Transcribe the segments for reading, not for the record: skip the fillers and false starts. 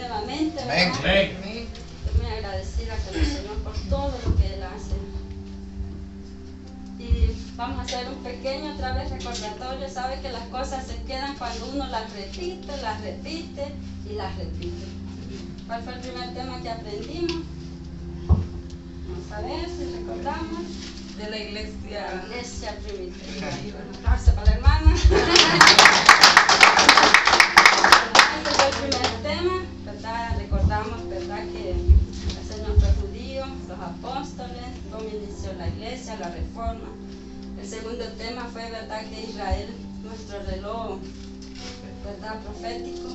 nuevamente. Amén. Estoy muy agradecida con el Señor por todo lo que Él hace. Y vamos a hacer un pequeño otra vez recordatorio. Sabe que las cosas se quedan cuando uno las repite y las repite. ¿Cuál fue el primer tema que aprendimos? Vamos a ver si recordamos. De la iglesia. La iglesia primitiva. Un aplauso para la hermana. Este fue el primer tema, ¿verdad? Recordamos, ¿verdad?, que el Señor fue judío, los apóstoles, cómo inició la iglesia, la reforma. El segundo tema fue, ¿verdad?, que Israel, nuestro reloj, ¿verdad?, profético.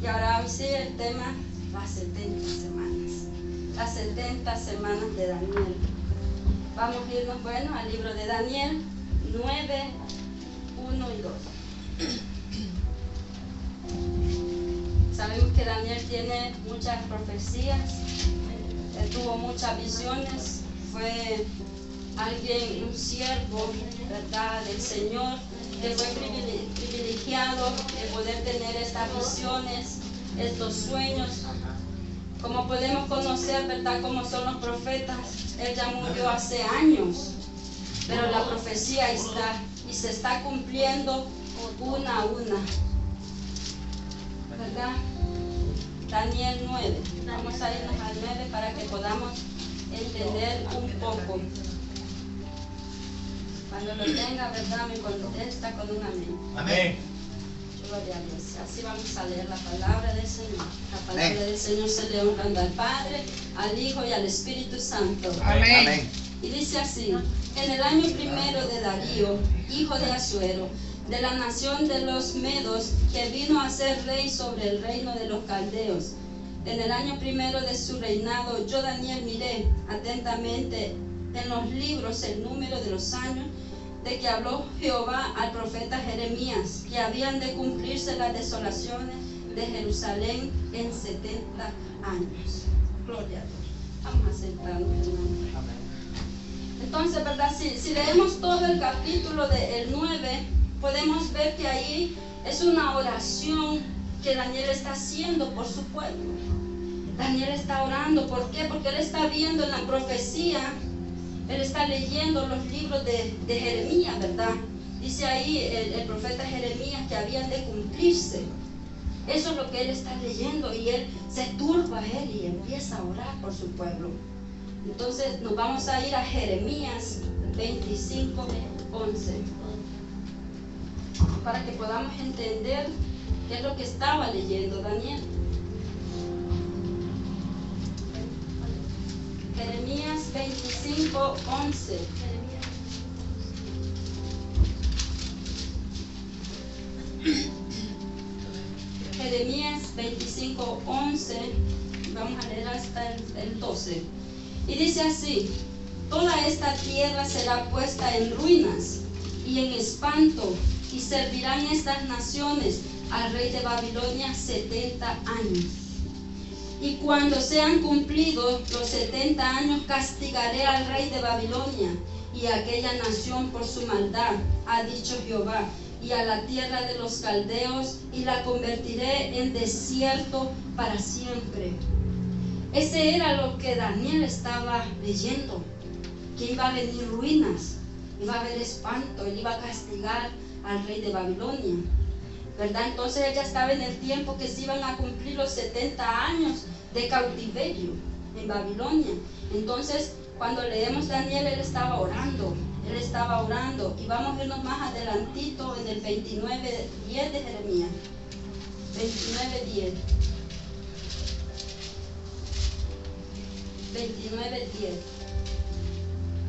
Y ahora hoy sí el tema, las 70 semanas. Las 70 semanas de Daniel. Vamos a irnos, bueno, al libro de Daniel 9, 1 y 2. Sabemos que Daniel tiene muchas profecías, él tuvo muchas visiones, fue alguien, un siervo, ¿verdad?, del Señor, que fue privilegiado de poder tener estas visiones, estos sueños. Como podemos conocer, ¿verdad?, cómo son los profetas, él ya murió hace años, pero la profecía está y se está cumpliendo una a una. ¿Verdad? Daniel 9. Vamos a irnos al 9 para que podamos entender un poco. Cuando lo tenga, ¿verdad?, me contesta con un amén. Amén. Gloria a Dios. Así vamos a leer la palabra del Señor. La palabra del Señor se le honrando al Padre, al Hijo y al Espíritu Santo. Amén. Y dice así: en el año primero de Darío, hijo de Asuero, de la nación de los Medos, que vino a ser rey sobre el reino de los Caldeos. En el año primero de su reinado, yo Daniel miré atentamente en los libros el número de los años de que habló Jehová al profeta Jeremías, que habían de cumplirse las desolaciones de Jerusalén en 70 años. Gloria a Dios. Vamos a sentarnos, hermanos. Entonces, ¿verdad? Si leemos todo el capítulo del 9, podemos ver que ahí es una oración que Daniel está haciendo por su pueblo. Daniel está orando. ¿Por qué? Porque él está viendo en la profecía, él está leyendo los libros de Jeremías, ¿verdad? Dice ahí el profeta Jeremías que habían de cumplirse. Eso es lo que él está leyendo y él se turba y empieza a orar por su pueblo. Entonces nos vamos a ir a Jeremías 25, 11 para que podamos entender qué es lo que estaba leyendo Daniel. Jeremías 25, 11. Jeremías 25, 11. Vamos a leer hasta el 12. Y dice así: toda esta tierra será puesta en ruinas y en espanto, y servirán estas naciones al rey de Babilonia 70 años. Y cuando sean cumplidos los 70 años, castigaré al rey de Babilonia y a aquella nación por su maldad, ha dicho Jehová, y a la tierra de los caldeos, y la convertiré en desierto para siempre. Ese era lo que Daniel estaba leyendo, que iba a venir ruinas, iba a haber espanto, él iba a castigar al rey de Babilonia, ¿verdad? Entonces ella estaba en el tiempo que se iban a cumplir los 70 años de cautiverio en Babilonia. Entonces cuando leemos Daniel, él estaba orando, y vamos a irnos más adelantito en el 29:10 de Jeremías. 29:10. 29:10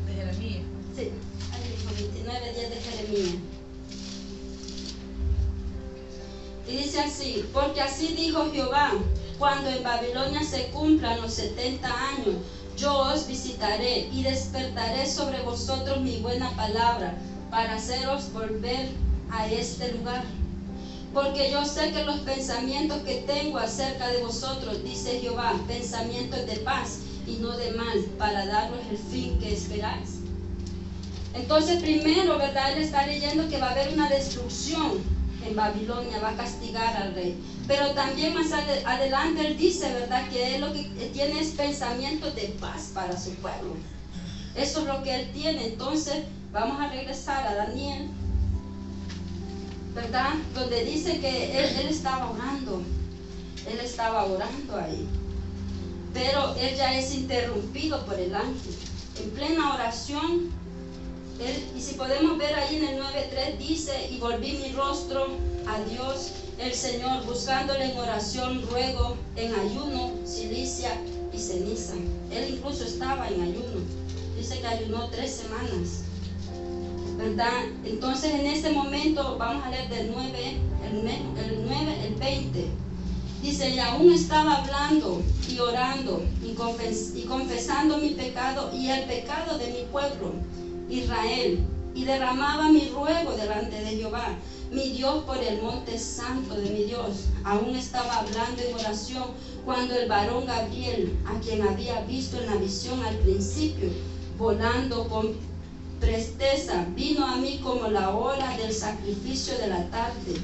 De Jeremías. Sí, ahí mismo, 29:10 de Jeremías. Y dice así: porque así dijo Jehová, cuando en Babilonia se cumplan los 70 años, yo os visitaré y despertaré sobre vosotros mi buena palabra, para haceros volver a este lugar. Porque yo sé que los pensamientos que tengo acerca de vosotros, dice Jehová, pensamientos de paz y no de mal, para daros el fin que esperáis. Entonces primero, ¿verdad?, él está leyendo que va a haber una destrucción en Babilonia, va a castigar al rey. Pero también más adelante él dice, ¿verdad?, que él lo que tiene es pensamientos de paz para su pueblo. Eso es lo que él tiene. Entonces vamos a regresar a Daniel, ¿verdad?, donde dice que él estaba orando. Él estaba orando ahí, pero él ya es interrumpido por el ángel en plena oración. Y si podemos ver ahí en el 9:3 dice: y volví mi rostro a Dios el Señor, buscándole en oración, ruego, en ayuno, cilicia y ceniza. Él incluso estaba en ayuno. Dice que ayunó 3 semanas, ¿verdad? Entonces en ese momento vamos a leer del 9, el 20. Dice: y aún estaba hablando y orando y confesando mi pecado y el pecado de mi pueblo Israel, y derramaba mi ruego delante de Jehová, mi Dios, por el monte santo de mi Dios. Aún estaba hablando en oración cuando el varón Gabriel, a quien había visto en la visión al principio, volando con presteza, vino a mí como la hora del sacrificio de la tarde,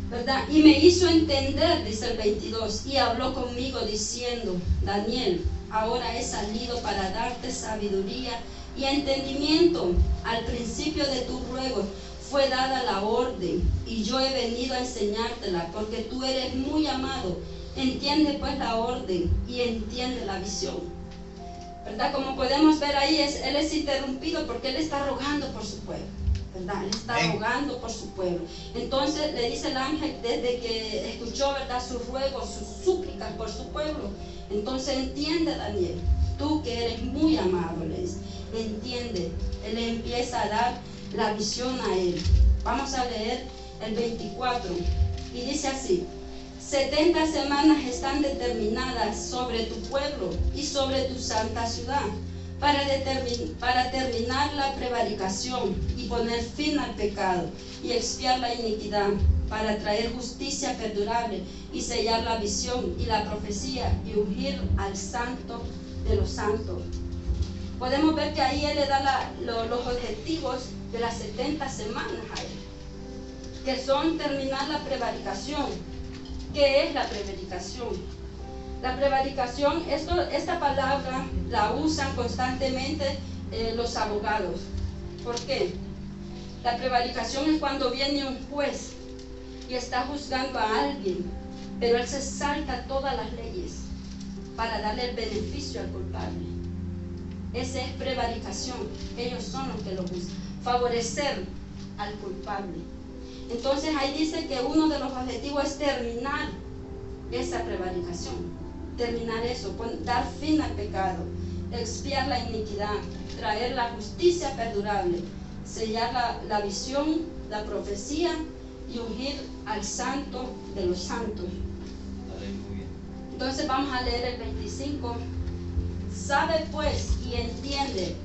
¿verdad? Y me hizo entender, dice el 22, y habló conmigo diciendo: Daniel, ahora he salido para darte sabiduría y entendimiento. Al principio de tu ruego fue dada la orden, y yo he venido a enseñártela, porque tú eres muy amado. Entiende pues la orden y entiende la visión, ¿verdad? Como podemos ver ahí, él es interrumpido porque él está rogando por su pueblo, ¿verdad? Él está rogando por su pueblo. Entonces le dice el ángel, desde que escuchó, ¿verdad?, sus ruegos, sus súplicas por su pueblo, entonces entiende, Daniel, tú que eres muy amado, le dice, entiende. Él le empieza a dar la visión a él. Vamos a leer el 24 y dice así: 70 semanas están determinadas sobre tu pueblo y sobre tu santa ciudad, para terminar la prevaricación y poner fin al pecado y expiar la iniquidad, para traer justicia perdurable y sellar la visión y la profecía y ungir al santo de los santos. Podemos ver que ahí él le da los objetivos de las 70 semanas a él, que son terminar la prevaricación. ¿Qué es la prevaricación? La prevaricación, esta palabra la usan constantemente los abogados. ¿Por qué? La prevaricación es cuando viene un juez y está juzgando a alguien, pero él se salta todas las leyes para darle el beneficio al culpable. Esa es prevaricación. Ellos son los que lo buscan, favorecer al culpable. Entonces ahí dice que uno de los objetivos es terminar esa prevaricación, terminar eso, dar fin al pecado, expiar la iniquidad, traer la justicia perdurable, sellar la visión, la profecía y ungir al santo de los santos. Entonces vamos a leer el 25. Sabe pues y entiende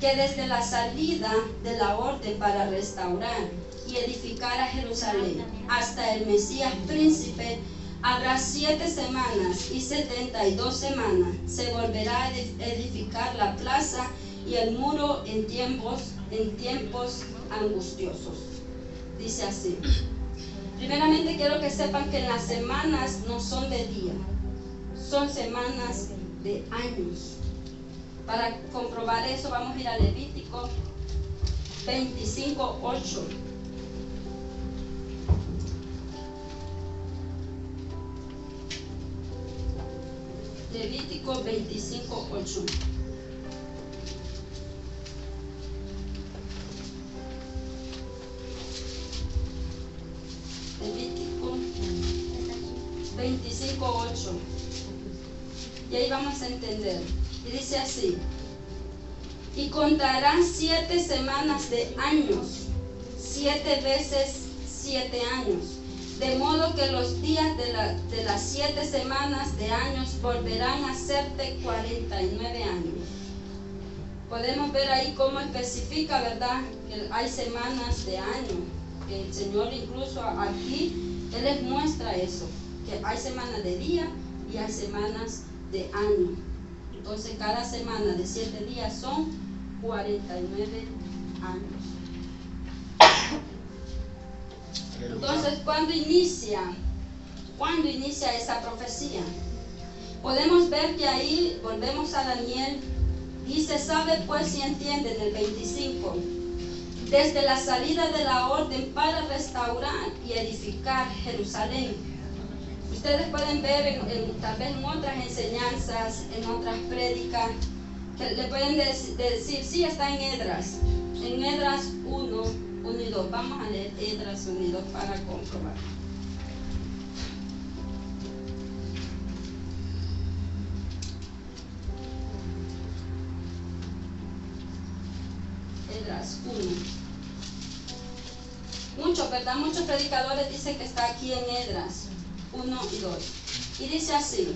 que desde la salida de la orden para restaurar y edificar a Jerusalén hasta el Mesías príncipe habrá 7 semanas y 72 semanas. Se volverá a edificar la plaza y el muro en tiempos angustiosos. Dice así. Primeramente quiero que sepan que las semanas no son de día, son semanas de años. Para comprobar eso vamos a ir a Levítico 25:8. Levítico 25:8. Levítico 25:8. Y ahí vamos a entender. Y dice así: y contarán 7 semanas de años, 7 veces 7 años, de modo que los días de las 7 semanas de años volverán a ser de 49 años. Podemos ver ahí cómo especifica, ¿verdad?, que hay semanas de año. Que el Señor incluso aquí, Él les muestra eso, que hay semanas de día y hay semanas de año. Entonces cada semana de 7 días son 49 años. Entonces, ¿cuándo inicia esa profecía? Podemos ver que ahí, volvemos a Daniel, dice, sabe pues y entiende en el 25, desde la salida de la orden para restaurar y edificar Jerusalén. Ustedes pueden ver tal vez en otras enseñanzas, en otras prédicas, que le pueden decir, sí, está en Esdras 1 y 2. Vamos a leer Esdras 1 y 2 para comprobar. Esdras 1. Muchos predicadores dicen que está aquí en Esdras 1 y 2. Y dice así: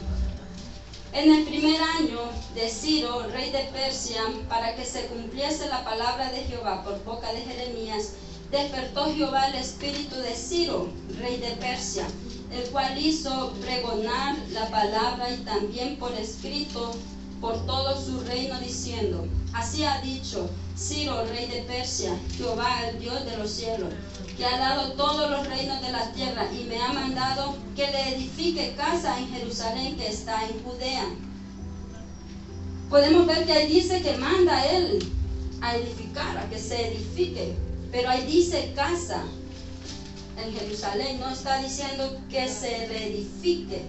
en el primer año de Ciro, rey de Persia, para que se cumpliese la palabra de Jehová por boca de Jeremías, despertó Jehová el espíritu de Ciro, rey de Persia, el cual hizo pregonar la palabra y también por escrito por todo su reino, diciendo, así ha dicho Ciro, rey de Persia, Jehová, el Dios de los cielos, que ha dado todos los reinos de la tierra y me ha mandado que le edifique casa en Jerusalén que está en Judea. Podemos ver que ahí dice que manda a él a edificar, a que se edifique, pero ahí dice casa en Jerusalén, no está diciendo que se reedifique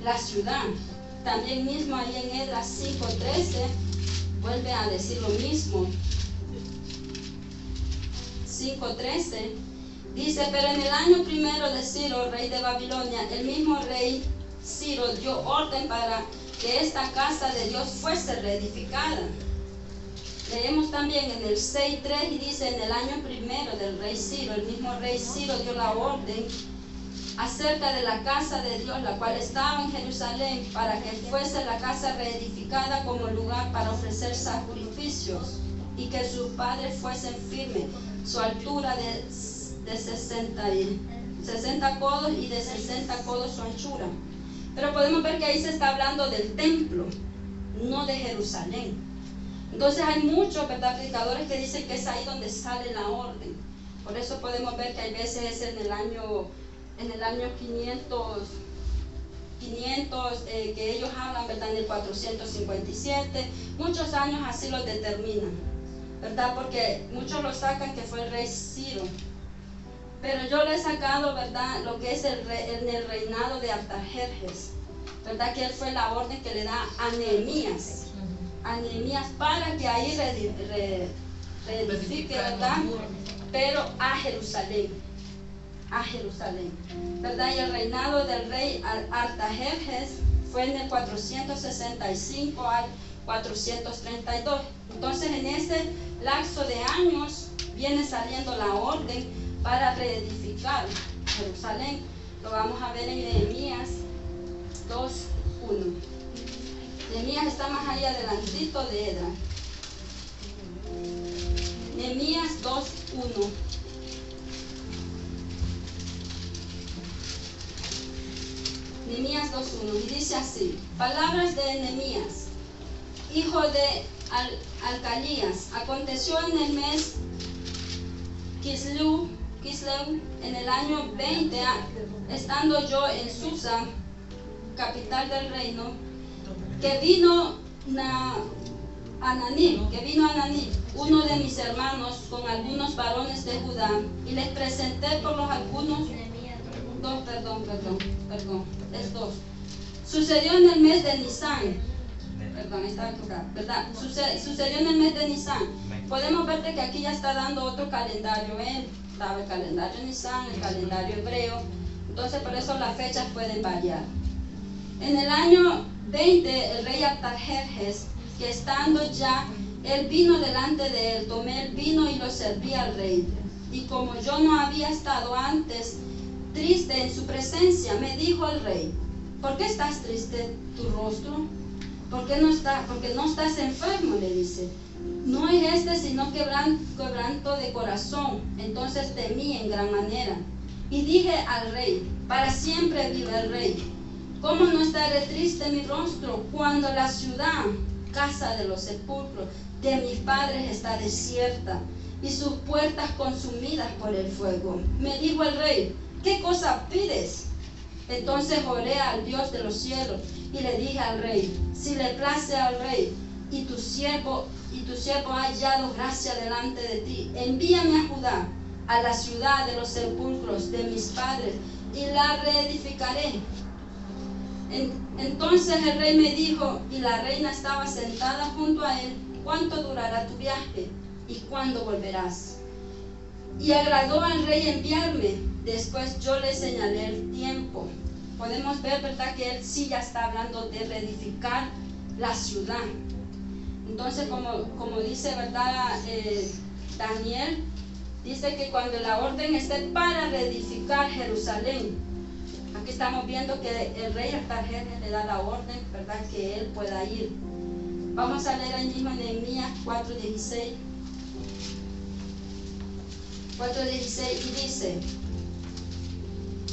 la ciudad. También mismo ahí en Esdras 5:13 vuelve a decir lo mismo. 5:13 dice, pero en el año primero de Ciro, rey de Babilonia, el mismo rey Ciro dio orden para que esta casa de Dios fuese reedificada. Leemos también en el 6:3 y dice, en el año primero del rey Ciro, el mismo rey Ciro dio la orden acerca de la casa de Dios, la cual estaba en Jerusalén, para que fuese la casa reedificada como lugar para ofrecer sacrificios y que sus padres fuesen firmes, su altura de 60 codos y de 60 codos su anchura. Pero podemos ver que ahí se está hablando del templo, no de Jerusalén. Entonces hay muchos predicadores que dicen que es ahí donde sale la orden. Por eso podemos ver que hay veces es en el año 500 que ellos hablan, ¿verdad? En el 457, muchos años así los determinan, ¿verdad? Porque muchos lo sacan que fue el rey Ciro, pero yo le he sacado, ¿verdad? Lo que es en el reinado de Artajerjes, ¿verdad? Que él fue la orden que le da a Nehemías para que ahí reedifique, ¿verdad? Pero a Jerusalén, ¿verdad? Y el reinado del rey Artajerjes fue en el 465 al 432. Entonces en ese lapso de años viene saliendo la orden para reedificar Jerusalén. Lo vamos a ver en Nehemías 2:1. Nehemías está más allá adelantito de Esdras. Nehemías 2:1. Nehemías 2:1 y dice así: palabras de Nehemías, hijo de Alcalías. Aconteció en el mes Kisleu, en el año 20, estando yo en Susa, capital del reino, que vino Ananí, uno de mis hermanos, con algunos varones de Judá, y les presenté por los algunos. Perdón. Sucedió en el mes de Nisan. ¿Verdad? Sucedió en el mes de Nisan. Podemos ver que aquí ya está dando otro calendario. Estaba el calendario Nisan, el calendario hebreo. Entonces, por eso las fechas pueden variar. En el año 20, el rey Artajerjes, que estando ya, él vino delante de él, tomé el vino y lo serví al rey. Y como yo no había estado antes triste en su presencia, me dijo el rey: ¿por qué estás triste tu rostro? Porque no estás enfermo, le dice. No es este sino quebranto de corazón. Entonces temí en gran manera. Y dije al rey: para siempre vive el rey. ¿Cómo no estaré triste mi rostro cuando la ciudad, casa de los sepulcros de mis padres, está desierta? y sus puertas consumidas por el fuego. Me dijo el rey: ¿qué cosa pides? Entonces oré al Dios de los cielos y le dije al rey: si le place al rey y tu siervo ha hallado gracia delante de ti, envíame a Judá, a la ciudad de los sepulcros de mis padres, y la reedificaré. Entonces el rey me dijo, y la reina estaba sentada junto a él: ¿cuánto durará tu viaje y cuándo volverás? Y agradó al rey enviarme. Después yo le señalé el tiempo. Podemos ver, ¿verdad?, que él sí ya está hablando de reedificar la ciudad. Entonces, como dice, ¿verdad?, Daniel, dice que cuando la orden esté para reedificar Jerusalén, aquí estamos viendo que el rey Artajerjes le da la orden, ¿verdad?, que él pueda ir. Vamos a leer ahí mismo en Nehemías 4:16. 4:16, y dice: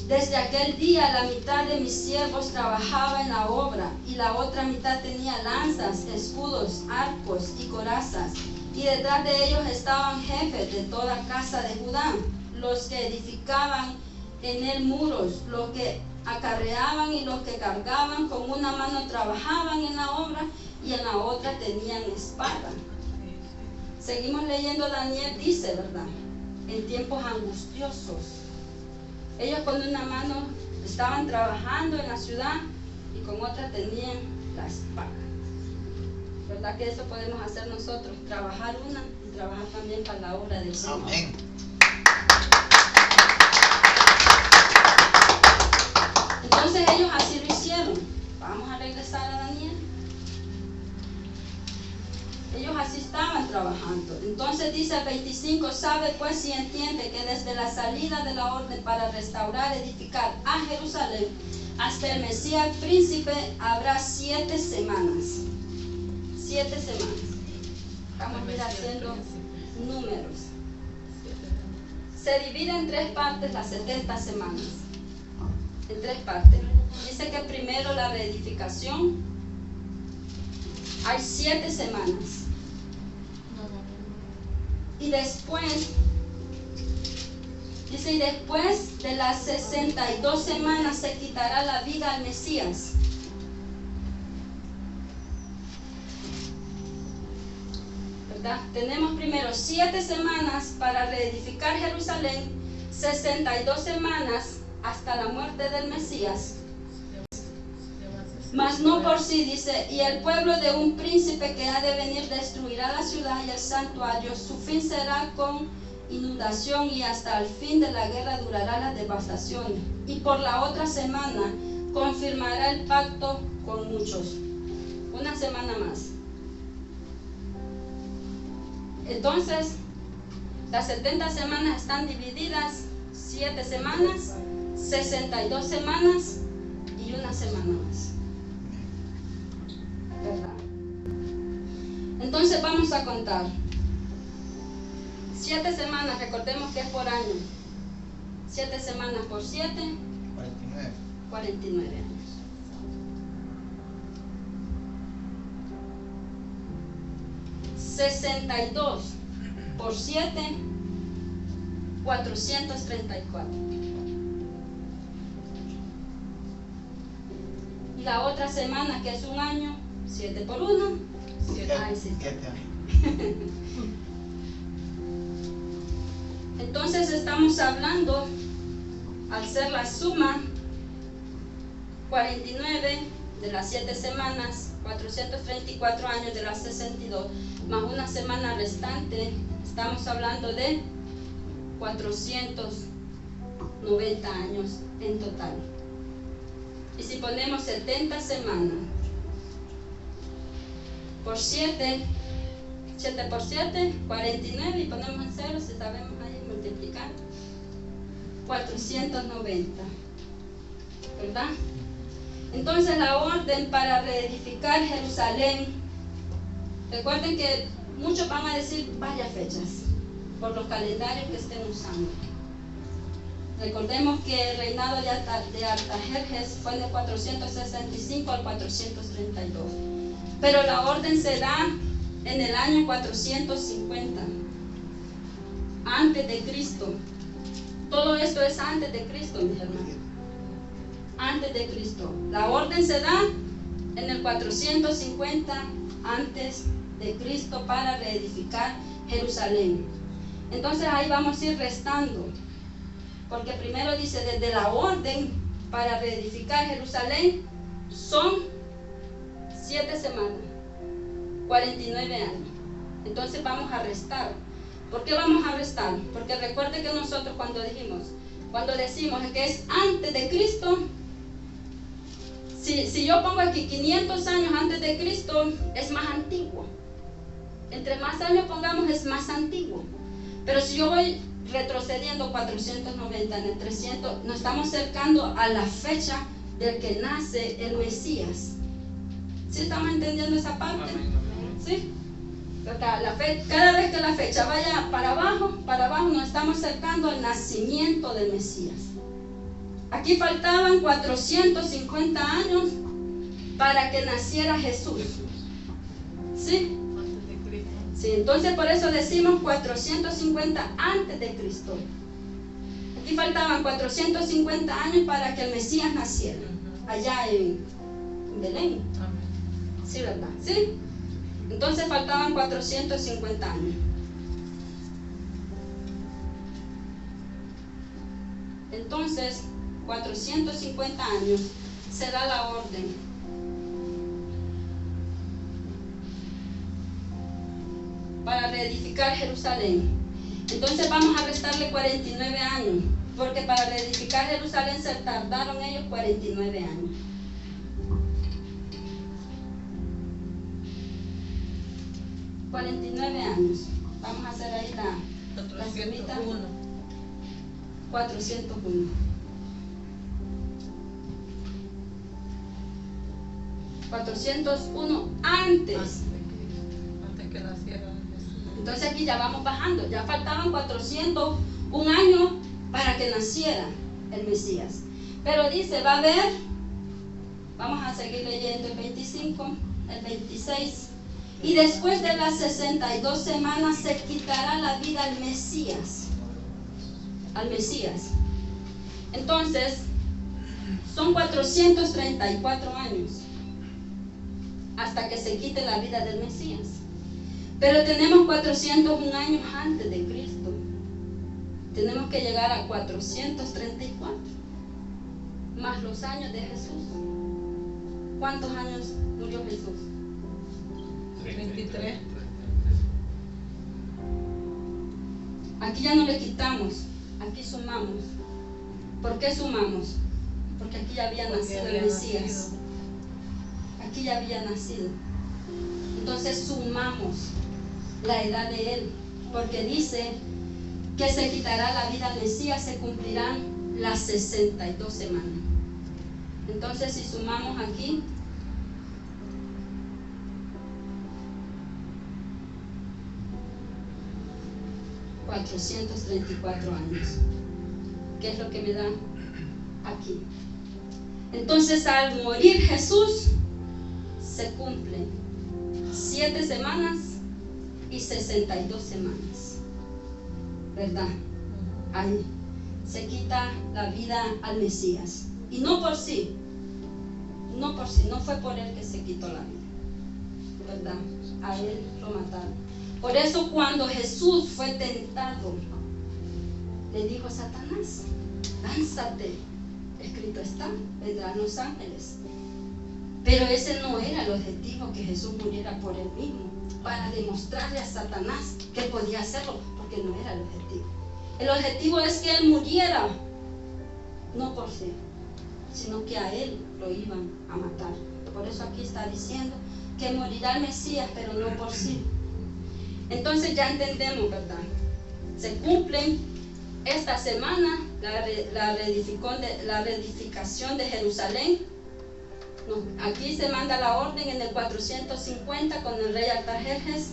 desde aquel día la mitad de mis siervos trabajaba en la obra, y la otra mitad tenía lanzas, escudos, arcos y corazas, y detrás de ellos estaban jefes de toda casa de Judá, los que edificaban en él muros, los que acarreaban y los que cargaban. Con una mano trabajaban en la obra y en la otra tenían espada. Seguimos leyendo. Daniel dice, ¿verdad?, en tiempos angustiosos, ellos con una mano estaban trabajando en la ciudad y con otra tenían la espada. ¿Verdad que eso podemos hacer nosotros? Trabajar una y trabajar también para la obra del Señor. Amén. Entonces ellos así lo hicieron. Vamos a regresar a Daniel. Ellos así estaban trabajando. Entonces dice el 25: sabe pues y entiende que desde la salida de la orden para restaurar, edificar a Jerusalén, hasta el Mesías príncipe, habrá 7 semanas. 7 semanas. Vamos a ir haciendo números. Se divide en 3 partes las 70 semanas. En 3 partes. Dice que primero la reedificación. Hay 7 semanas. Y después, dice, y después de las 62 semanas se quitará la vida al Mesías. ¿Verdad? Tenemos primero 7 semanas para reedificar Jerusalén, 62 semanas hasta la muerte del Mesías. Mas no por sí, dice, y el pueblo de un príncipe que ha de venir destruirá la ciudad y el santuario. Su fin será con inundación, y hasta el fin de la guerra durará la devastación. Y por la otra semana confirmará el pacto con muchos. Una semana más. Entonces, las 70 semanas están divididas: 7 semanas, 62 semanas y una semana más. ¿Verdad? Entonces vamos a contar. 7 semanas, recordemos que es por año. 7 semanas por 7, 49 años. 62 por 7, 434. Y la otra semana, que es un año, 7 por 1, 7 años. Entonces estamos hablando, al ser la suma, 49 de las 7 semanas, 434 años de las 62, más una semana restante, estamos hablando de 490 años en total. Y si ponemos 70 semanas por 7, 7 por 7, 49, y ponemos en 0, si sabemos ahí multiplicar, 490, ¿verdad? Entonces la orden para reedificar Jerusalén, recuerden que muchos van a decir varias fechas por los calendarios que estén usando. Recordemos que el reinado de Artajerjes fue de 465 al 432, pero la orden se da en el año 450. antes de Cristo. Todo esto es antes de Cristo, mis hermanos. Antes de Cristo. La orden se da en el 450 antes de Cristo para reedificar Jerusalén. Entonces ahí vamos a ir restando, porque primero dice desde la orden para reedificar Jerusalén son 7 semanas, 49 años. Entonces vamos a restar. ¿Por qué vamos a restar? Porque recuerde que nosotros cuando decimos que es antes de Cristo, si yo pongo aquí 500 años antes de Cristo, es más antiguo. Entre más años pongamos, es más antiguo. Pero si yo voy retrocediendo 490 en el 300, nos estamos acercando a la fecha del que nace el Mesías. ¿Sí estamos entendiendo esa parte? ¿Sí? Cada vez que la fecha vaya para abajo, nos estamos acercando al nacimiento del Mesías. Aquí faltaban 450 años para que naciera Jesús. ¿Sí? Sí, entonces por eso decimos 450 antes de Cristo. Aquí faltaban 450 años para que el Mesías naciera, allá en Belén. Sí, ¿verdad? Sí. Entonces faltaban 450 años. Entonces, 450 años se da la orden para reedificar Jerusalén. Entonces vamos a restarle 49 años, porque para reedificar Jerusalén se tardaron ellos 49 años. Vamos a hacer ahí la sumita. 401. 401 antes que naciera. Entonces aquí ya vamos bajando. Ya faltaban 401 años para que naciera el Mesías. Pero dice, va a haber, vamos a seguir leyendo el 25, el 26. Y después de las 62 semanas se quitará la vida al Mesías. Al Mesías. Entonces, son 434 años hasta que se quite la vida del Mesías. Pero tenemos 401 años antes de Cristo. Tenemos que llegar a 434. Más los años de Jesús. ¿Cuántos años murió Jesús? 23. Aquí ya no le quitamos, aquí sumamos. ¿Por qué sumamos? Porque aquí ya había nacido el Mesías. Aquí ya había nacido. Entonces sumamos la edad de él, porque dice que se quitará la vida al Mesías, se cumplirán las 62 semanas. Entonces si sumamos aquí, $434 años. ¿Qué es lo que me da aquí? Entonces al morir Jesús se cumplen 7 semanas y 62 semanas, ¿verdad? Ahí se quita la vida al Mesías, y no por sí, no fue por él que se quitó la vida, ¿verdad? A él lo mataron. Por eso cuando Jesús fue tentado, le dijo a Satanás, lánzate, escrito está, vendrán los ángeles. Pero ese no era el objetivo, que Jesús muriera por él mismo, para demostrarle a Satanás que podía hacerlo, porque no era el objetivo. El objetivo es que él muriera, no por sí, sino que a él lo iban a matar. Por eso aquí está diciendo que morirá el Mesías, pero no por sí. Entonces ya entendemos, ¿verdad? Se cumplen esta semana la reedificación de Jerusalén. Aquí se manda la orden en el 450 con el rey Artajerjes,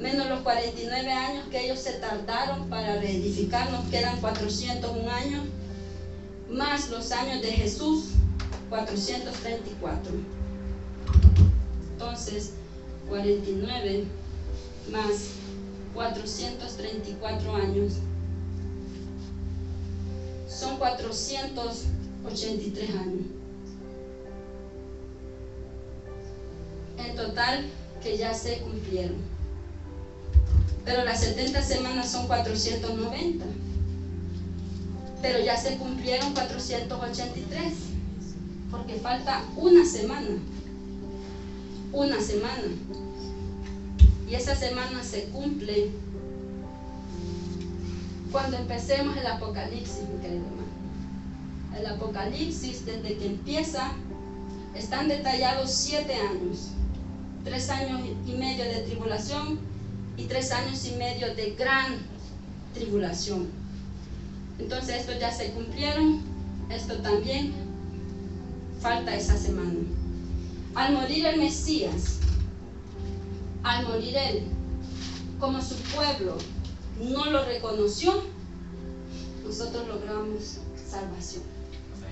menos los 49 años que ellos se tardaron para reedificar, nos quedan 401 años, más los años de Jesús, 434. Entonces, 49 más 434 años. Son 483 años. En total que ya se cumplieron. Pero las 70 semanas son 490. Pero ya se cumplieron 483. Porque falta una semana. Una semana. Y esa semana se cumple cuando empecemos el Apocalipsis, mi querido hermano. El Apocalipsis, desde que empieza, están detallados 7 años. 3 años y medio de tribulación y 3 años y medio de gran tribulación. Entonces estos ya se cumplieron, esto también falta esa semana. Al morir el Mesías, al morir él, como su pueblo no lo reconoció, nosotros logramos salvación.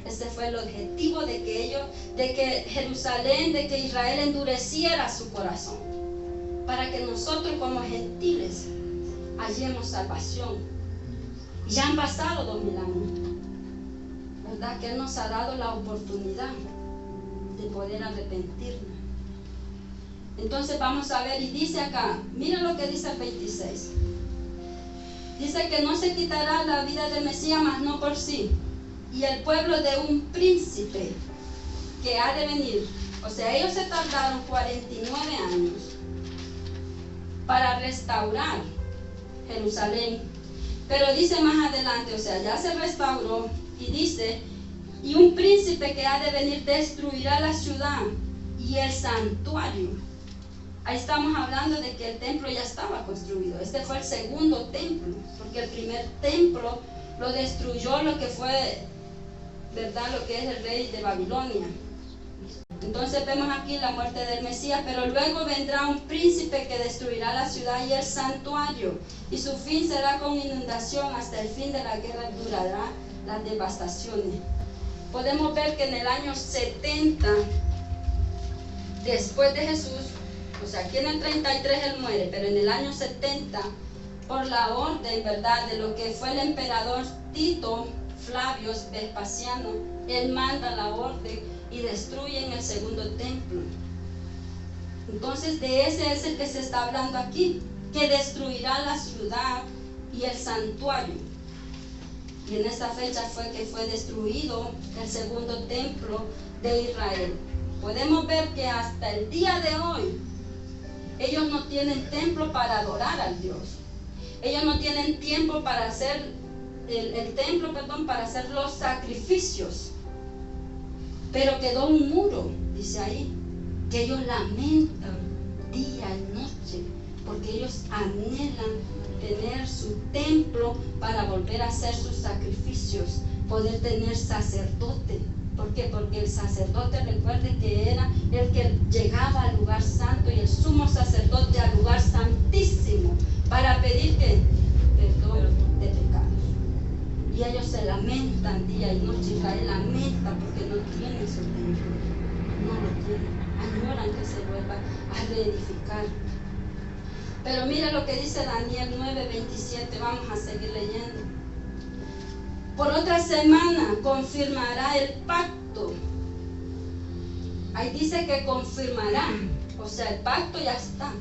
Ese fue el objetivo de que Jerusalén, de que Israel endureciera su corazón, para que nosotros como gentiles hallemos salvación. Ya han pasado 2000 años, ¿verdad? Que Él nos ha dado la oportunidad de poder arrepentirnos. Entonces vamos a ver, y dice acá, mira lo que dice el 26. Dice que no se quitará la vida del Mesías, mas no por sí, y el pueblo de un príncipe que ha de venir. O sea, ellos se tardaron 49 años para restaurar Jerusalén. Pero dice más adelante, o sea, ya se restauró, y dice, y un príncipe que ha de venir destruirá la ciudad y el santuario. Ahí estamos hablando de que el templo ya estaba construido. Este fue el segundo templo, porque el primer templo lo destruyó lo que fue, ¿verdad?, lo que es el rey de Babilonia. Entonces vemos aquí la muerte del Mesías, pero luego vendrá un príncipe que destruirá la ciudad y el santuario, y su fin será con inundación. Hasta el fin de la guerra durará las devastaciones. Podemos ver que en el año 70 después de Jesús, o sea, aquí en el 33 él muere, pero en el año 70, por la orden, ¿verdad?, de lo que fue el emperador Tito Flavio Vespasiano, él manda la orden y destruyen el segundo templo. Entonces de ese es el que se está hablando aquí, que destruirá la ciudad y el santuario. Y en esa fecha fue que fue destruido el segundo templo de Israel. Podemos ver que hasta el día de hoy ellos no tienen templo para adorar al Dios. Ellos no tienen tiempo para hacer el templo, para hacer los sacrificios. Pero quedó un muro, dice ahí, que ellos lamentan día y noche, porque ellos anhelan tener su templo para volver a hacer sus sacrificios, poder tener sacerdote. ¿Por qué? Porque el sacerdote, recuerde que era el que llegaba al lugar santo, y el sumo sacerdote al lugar santísimo para pedir perdón de pecados. Y ellos se lamentan día y noche. Israel lamenta porque no tiene su templo, no lo tienen, añoran que se vuelva a reedificar. Pero mira lo que dice Daniel 9:27, vamos a seguir leyendo. Por otra semana confirmará el pacto. Ahí dice que confirmará, o sea, el pacto ya está.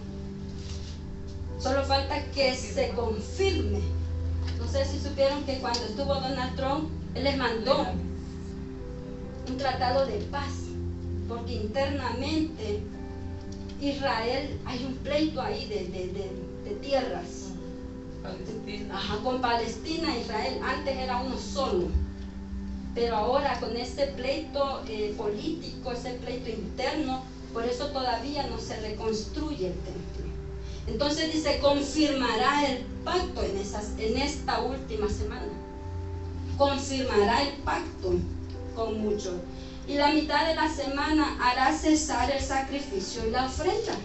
Solo falta que se confirme. No sé si supieron que cuando estuvo Donald Trump, él les mandó un tratado de paz, porque internamente Israel, hay un pleito ahí de tierras. Palestina. Con Palestina e Israel. Antes era uno solo, pero ahora con este pleito político, ese pleito interno, por eso todavía no se reconstruye el templo. Entonces dice, confirmará el pacto en esta última semana. Confirmará el pacto con muchos. Y la mitad de la semana hará cesar el sacrificio y la ofrenda.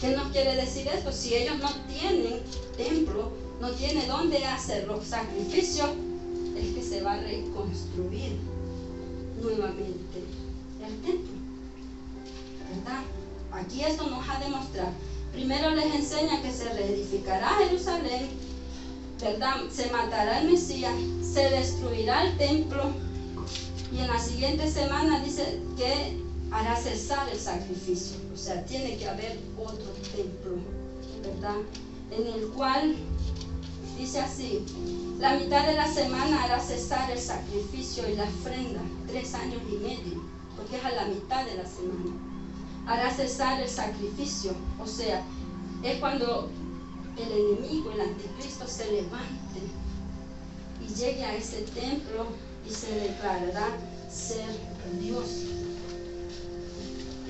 ¿Qué nos quiere decir esto? Si ellos no tienen templo, no tienen dónde hacer los sacrificios, es que se va a reconstruir nuevamente el templo, ¿verdad? Aquí esto nos ha demostrado Primero les enseña que se reedificará Jerusalén, ¿verdad? Se matará el Mesías, se destruirá el templo, y en la siguiente semana dice que hará cesar el sacrificio. O sea, tiene que haber otro templo, ¿verdad? En el cual dice así: la mitad de la semana hará cesar el sacrificio y la ofrenda, 3 años y medio, porque es a la mitad de la semana. Hará cesar el sacrificio, o sea, es cuando el enemigo, el anticristo, se levante y llegue a ese templo y se declarará ser Dios.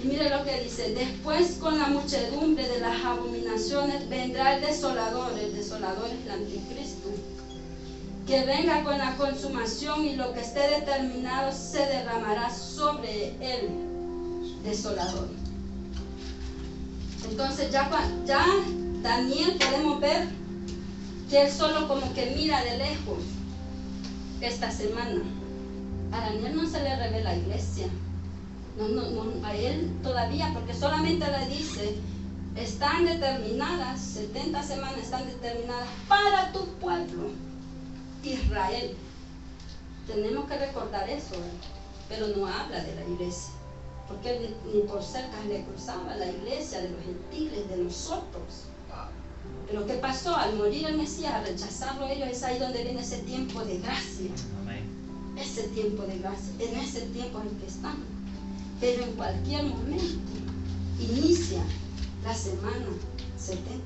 Y mire lo que dice: después, con la muchedumbre de las abominaciones, vendrá el desolador es el anticristo, que venga con la consumación, y lo que esté determinado se derramará sobre el desolador. Entonces ya Daniel podemos ver que él solo como que mira de lejos esta semana. A Daniel no se le revela la iglesia, no, a él todavía, porque solamente le dice: están determinadas, 70 semanas están determinadas para tu pueblo, Israel. Tenemos que recordar eso, pero no habla de la iglesia, porque él ni por cerca le cruzaba la iglesia de los gentiles, de nosotros. Pero ¿qué pasó? Al morir el Mesías, al rechazarlo ellos, es ahí donde viene ese tiempo de gracia. Ese tiempo de gracia, en ese tiempo en el que estamos. Pero en cualquier momento inicia la semana 70.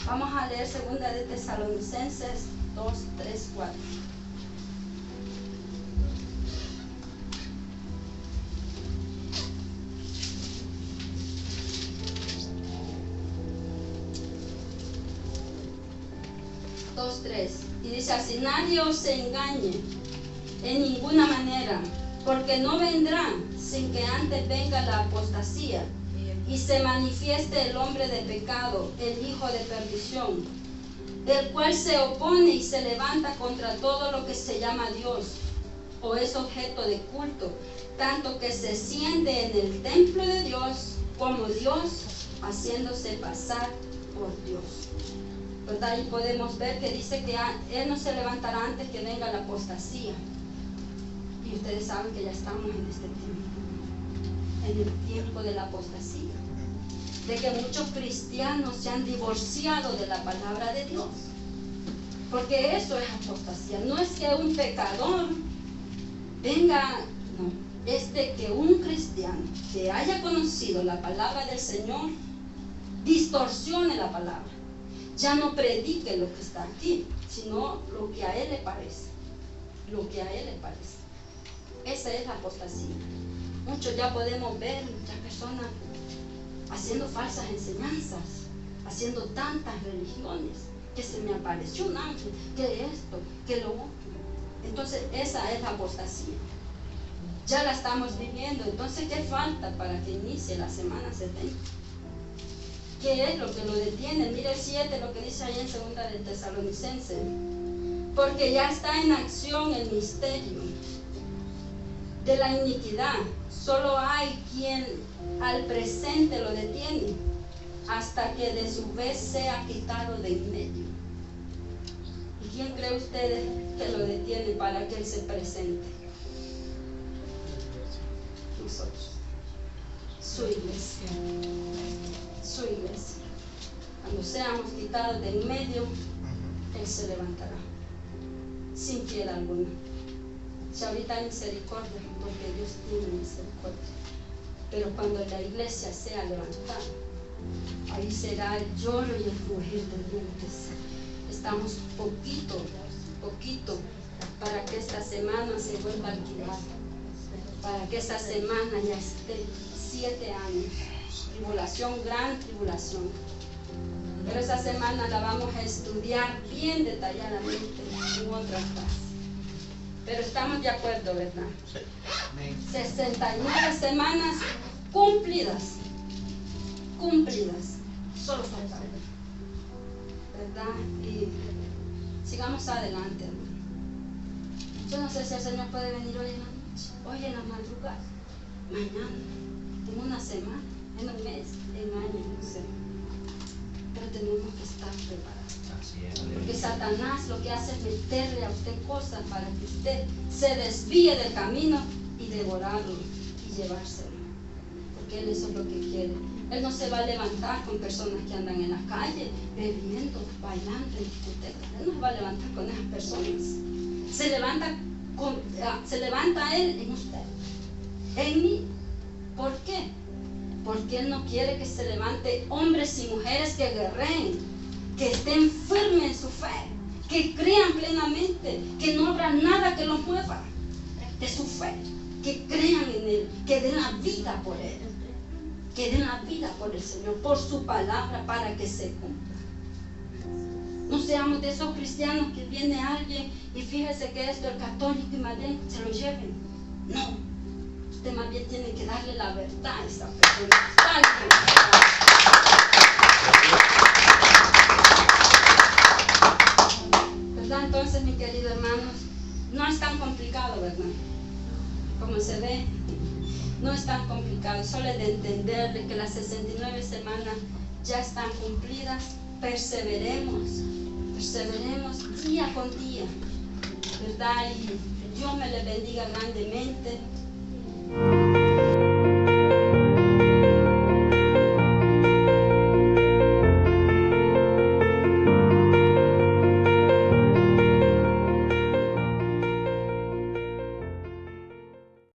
Vamos a leer 2 de Tesalonicenses 2, 3, 4. Y dice así: nadie os engañe en ninguna manera, porque no vendrá sin que antes venga la apostasía y se manifieste el hombre de pecado, el hijo de perdición, el cual se opone y se levanta contra todo lo que se llama Dios o es objeto de culto, tanto que se siente en el templo de Dios como Dios, haciéndose pasar por Dios. ¿Verdad? Y podemos ver que dice que él no se levantará antes que venga la apostasía. Y ustedes saben que ya estamos en este tiempo, en el tiempo de la apostasía, de que muchos cristianos se han divorciado de la palabra de Dios, porque eso es apostasía. No es que un pecador venga, no, es de que un cristiano que haya conocido la palabra del Señor distorsione la palabra. Ya no predique lo que está aquí, sino lo que a él le parece. Lo que a él le parece. Esa es la apostasía. Muchos ya podemos ver, muchas personas haciendo falsas enseñanzas, haciendo tantas religiones, que se me apareció un ángel, que esto, que lo otro. Entonces esa es la apostasía. Ya la estamos viviendo. Entonces, ¿qué falta para que inicie la semana 70? ¿Qué es lo que lo detiene? Mire el 7, lo que dice ahí en 2 de Tesalonicenses. Porque ya está en acción el misterio de la iniquidad. Solo hay quien al presente lo detiene, hasta que de su vez sea quitado de en medio. ¿Y quién cree ustedes que lo detiene para que él se presente? Nosotros. Su iglesia. Su iglesia. Cuando seamos quitados de en medio, él se levantará sin piedad alguna. Si ahorita hay misericordia, porque Dios tiene misericordia, pero cuando la iglesia sea levantada, ahí será el lloro y el crujir de dientes. Estamos poquito para que esta semana se vuelva a alquilar, para que esta semana ya esté 7 años. Tribulación, gran tribulación. Pero esa semana la vamos a estudiar bien detalladamente en otra clase. Pero estamos de acuerdo, ¿verdad? Sí. 69 semanas cumplidas. Solo falta, ¿verdad? Y sigamos adelante, hermano. Yo no sé si el Señor puede venir hoy en la noche, hoy en la madrugada, mañana, en una semana. en un mes, en años, no sé. Pero tenemos que estar preparados. Porque Satanás lo que hace es meterle a usted cosas para que usted se desvíe del camino y devorarlo y llevárselo. Porque él eso es lo que quiere. Él no se va a levantar con personas que andan en la calle bebiendo, bailando en discotecas. Él no se va a levantar con esas personas. Se levanta él en usted, en mí. ¿Por qué? Porque él no quiere que se levante hombres y mujeres que guerreen, que estén firmes en su fe, que crean plenamente, que no habrá nada que los mueva de su fe, que crean en él, que den la vida por él, que den la vida por el Señor, por su palabra, para que se cumpla. No seamos de esos cristianos que viene alguien y fíjese que esto es católico y más bien se lo lleven. No, usted más bien tiene que darle la verdad a esa persona. ¿Verdad? Entonces, mis queridos hermanos, no es tan complicado, ¿verdad? Como se ve, no es tan complicado. Solo es de entender de que las 69 semanas ya están cumplidas. Perseveremos día con día, ¿verdad? Y Dios me les bendiga grandemente.